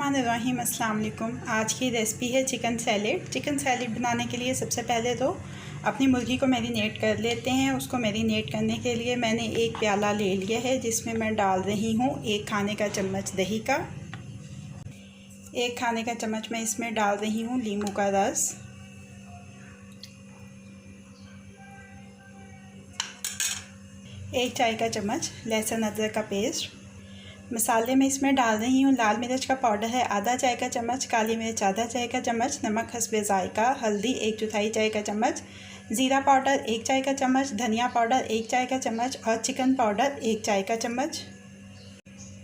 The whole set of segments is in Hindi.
बिस्मिल्लाहिर्रहमानिर्रहीम। अस्सलाम वालेकुम। आज की रेसिपी है चिकन सैलेड। चिकन सैलेड बनाने के लिए सबसे पहले तो अपनी मुर्गी को मैरिनेट कर लेते हैं। उसको मैरिनेट करने के लिए मैंने एक प्याला ले लिया है, जिसमें मैं डाल रही हूँ 1 खाने का चम्मच दही का। 1 खाने का चम्मच मैं इसमें डाल रही हूँ नींबू का रस। एक चाय का चम्मच लहसुन अदरक का पेस्ट। मसाले में इसमें डाल रही हूँ लाल मिर्च का पाउडर है आधा चाय का चम्मच, काली मिर्च आधा चाय का चम्मच, नमक हस्बे जायका, हल्दी 1/4 चाय का चम्मच, ज़ीरा पाउडर 1 चाय का चम्मच, धनिया पाउडर 1 चाय का चम्मच और चिकन पाउडर 1 चाय का चम्मच।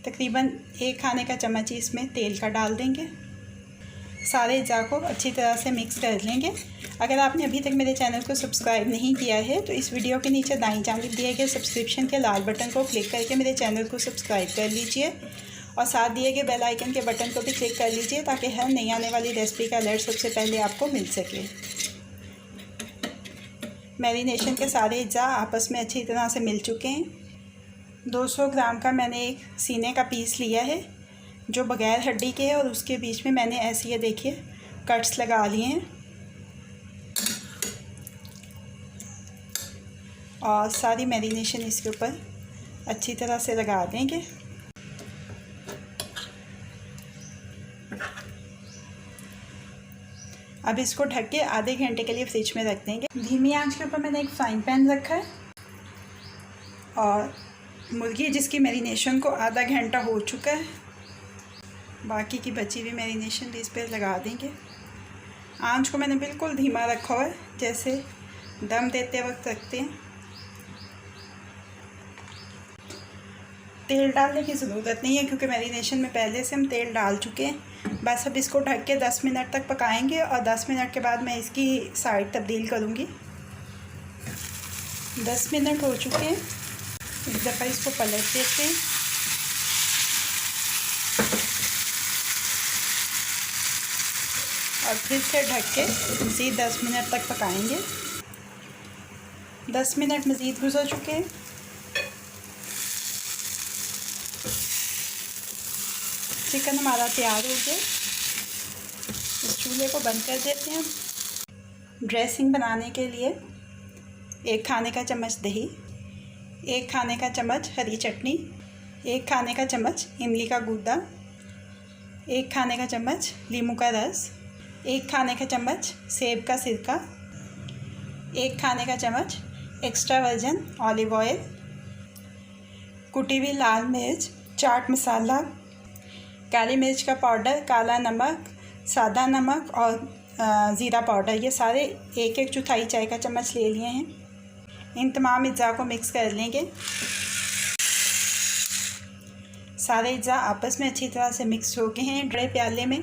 तकरीबन 1 खाने का चम्मच ही इसमें तेल का डाल देंगे। सारे अज्जा को अच्छी तरह से मिक्स कर लेंगे। अगर आपने अभी तक मेरे चैनल को सब्सक्राइब नहीं किया है तो इस वीडियो के नीचे दाईं जानिब दिए गए सब्सक्रिप्शन के लाल बटन को क्लिक करके मेरे चैनल को सब्सक्राइब कर लीजिए और साथ दिए गए बेल आइकन के बटन को भी क्लिक कर लीजिए ताकि हर नई आने वाली रेसिपी का अलर्ट सबसे पहले आपको मिल सके। मैरिनेशन के सारे अज्जा आपस में अच्छी तरह से मिल चुके हैं। 200 ग्राम का मैंने एक सीने का पीस लिया है जो बग़ैर हड्डी के है और उसके बीच में मैंने ऐसे ये देखिए कट्स लगा लिए हैं और सारी मैरिनेशन इसके ऊपर अच्छी तरह से लगा देंगे। अब इसको ढक के आधे घंटे के लिए फ्रिज में रख देंगे। धीमी आंच के ऊपर मैंने एक फ्राइंग पैन रखा है और मुर्गी जिसकी मैरिनेशन को आधा घंटा हो चुका है, बाकी की बची हुई मैरिनेशन भी इस पर लगा देंगे। आंच को मैंने बिल्कुल धीमा रखा हुआ है, जैसे दम देते वक्त रखते हैं। तेल डालने की ज़रूरत नहीं है क्योंकि मैरिनेशन में पहले से हम तेल डाल चुके हैं। बस अब इसको ढक के 10 मिनट तक पकाएंगे और 10 मिनट के बाद मैं इसकी साइड तब्दील करूँगी। 10 मिनट हो चुके हैं। एक दफ़ा इसको पलट देते हैं। और फिर से ढक के मज़ीद 10 मिनट तक पकाएंगे। 10 मिनट मज़ीद गुजर चुके हैं। चिकन हमारा तैयार हो गया। इस चूल्हे को बंद कर देते हैं। ड्रेसिंग बनाने के लिए 1 खाने का चम्मच दही, 1 खाने का चम्मच हरी चटनी, 1 खाने का चम्मच इमली का गूदा, 1 खाने का चम्मच नींबू का रस, 1 खाने का चम्मच सेब का सिरका, 1 खाने का चम्मच एक्स्ट्रा वर्जिन ऑलिव ऑयल, कुटी हुई लाल मिर्च, चाट मसाला, काली मिर्च का पाउडर, काला नमक, सादा नमक और ज़ीरा पाउडर, ये सारे 1/4 चाय का चम्मच ले लिए हैं। इन तमाम अज्जा को मिक्स कर लेंगे। सारे अज्जा आपस में अच्छी तरह से मिक्स हो गए हैं। बड़े प्याले में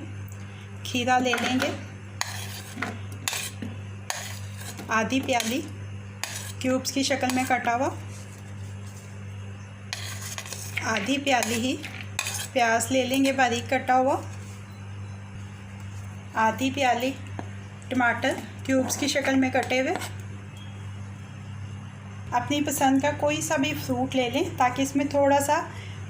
खीरा ले लेंगे, आधी प्याली क्यूब्स की शक्ल में कटा हुआ, आधी प्याली ही प्याज ले लेंगे बारीक कटा हुआ, आधी प्याली टमाटर क्यूब्स की शक्ल में कटे हुए। अपनी पसंद का कोई सा भी फ्रूट ले लें ताकि इसमें थोड़ा सा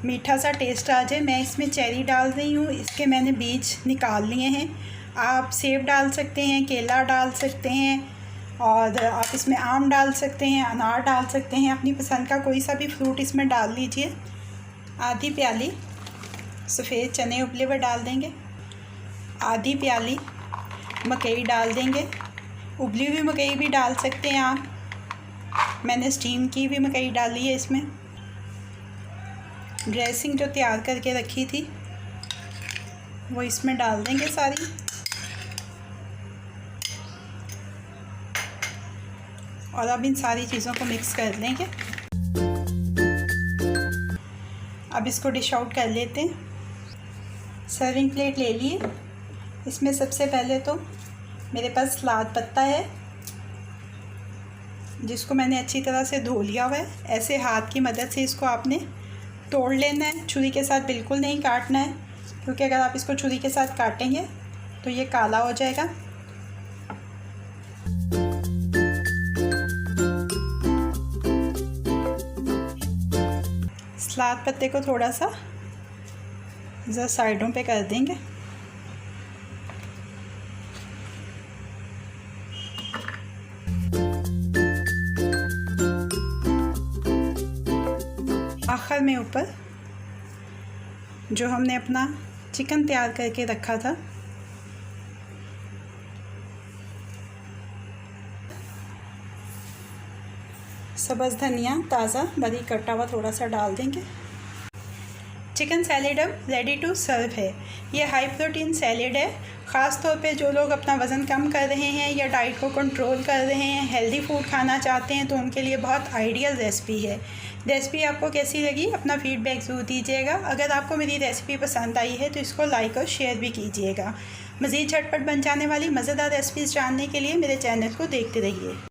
मीठा सा टेस्ट आ जाए। मैं इसमें चेरी डाल रही हूँ, इसके मैंने बीज निकाल लिए हैं। आप सेब डाल सकते हैं, केला डाल सकते हैं और आप इसमें आम डाल सकते हैं, अनार डाल सकते हैं। अपनी पसंद का कोई सा भी फ्रूट इसमें डाल लीजिए। आधी प्याली सफ़ेद चने उबले हुए डाल देंगे, आधी प्याली मकई डाल देंगे। उबली हुई मकई भी डाल सकते हैं आप, मैंने स्टीम की हुई मकई डाली है इसमें। ड्रेसिंग जो तैयार करके रखी थी वो इसमें डाल देंगे सारी। और अब इन सारी चीज़ों को मिक्स कर लेंगे। अब इसको डिश आउट कर लेते हैं। सर्विंग प्लेट ले लिए। इसमें सबसे पहले तो मेरे पास सलाद पत्ता है जिसको मैंने अच्छी तरह से धो लिया हुआ है। ऐसे हाथ की मदद से इसको आपने तोड़ लेना है, छुरी के साथ बिल्कुल नहीं काटना है क्योंकि अगर आप इसको छुरी के साथ काटेंगे तो ये काला हो जाएगा। सलाद पत्ते को थोड़ा सा साइडों पे कर देंगे। में ऊपर जो हमने अपना चिकन तैयार करके रखा था सब्ज़ धनिया ताज़ा बारीक कटा हुआ थोड़ा सा डाल देंगे। चिकन सैलेड अब रेडी टू सर्व है। ये हाई प्रोटीन सैलेड है। ख़ास तौर पे जो लोग अपना वज़न कम कर रहे हैं या डाइट को कंट्रोल कर रहे हैं, हेल्दी फूड खाना चाहते हैं, तो उनके लिए बहुत आइडियल रेसिपी है। रेसिपी आपको कैसी लगी अपना फीडबैक ज़रूर दीजिएगा। अगर आपको मेरी रेसिपी पसंद आई है तो इसको लाइक और शेयर भी कीजिएगा। मज़ीद झटपट बन जाने वाली मज़ेदार रेसिपीज़ जानने के लिए मेरे चैनल को देखते रहिए।